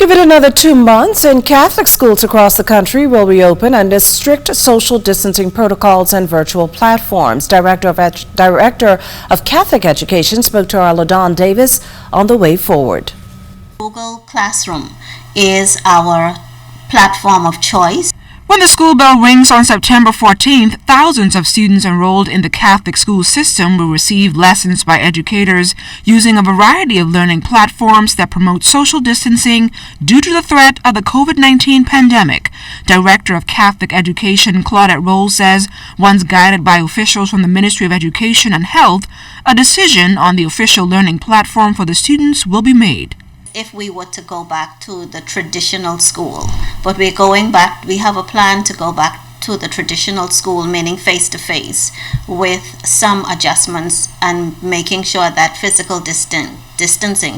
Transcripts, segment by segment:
Give it another 2 months and Catholic schools across the country will reopen under strict social distancing protocols and virtual platforms. Director of Catholic Education spoke to our LaDawn Davis on the way forward. Google Classroom is our platform of choice. When the school bell rings on September 14th, thousands of students enrolled in the Catholic school system will receive lessons by educators using a variety of learning platforms that promote social distancing due to the threat of the COVID-19 pandemic. Director of Catholic Education Claudette Rolle says, once guided by officials from the Ministry of Education and Health, a decision on the official learning platform for the students will be made. If we were to go back to the traditional school, but we have a plan to go back to the traditional school, meaning face-to-face, with some adjustments and making sure that physical distancing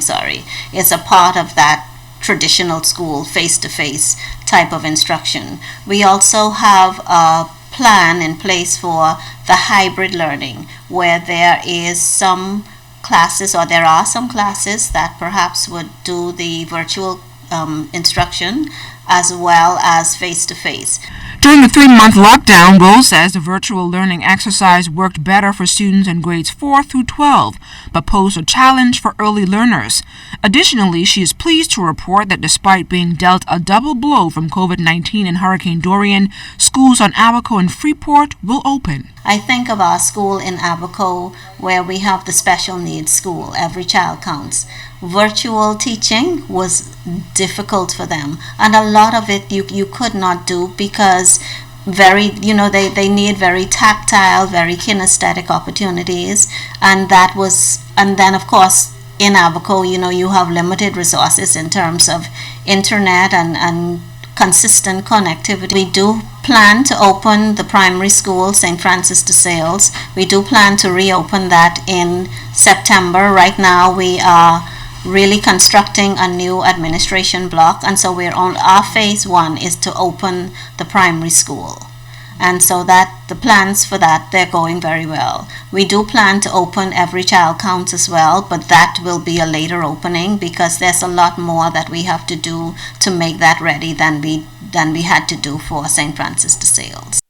is a part of that traditional school face-to-face type of instruction. We also have a plan in place for the hybrid learning, where there are some classes that perhaps would do the virtual instruction as well as face-to-face. During the 3-month lockdown, Rolle says the virtual learning exercise worked better for students in grades 4 through 12, but posed a challenge for early learners. Additionally, she is pleased to report that despite being dealt a double blow from COVID-19 and Hurricane Dorian, schools on Abaco and Freeport will open. I think of our school in Abaco where we have the special needs school. Every child counts. Virtual teaching was difficult for them, and a lot of it you could not do because they need very tactile, very kinesthetic opportunities, and then of course in Abaco you have limited resources in terms of internet and consistent connectivity. We do plan to open the primary school, St. Francis de Sales. We do plan to reopen that in September. Right now we are really constructing a new administration block, and so our phase 1 is to open the primary school, and so that the plans for that, they're going very well. We do plan to open Every Child Counts as well, but that will be a later opening because there's a lot more that we have to do to make that ready than we had to do for St. Francis de Sales.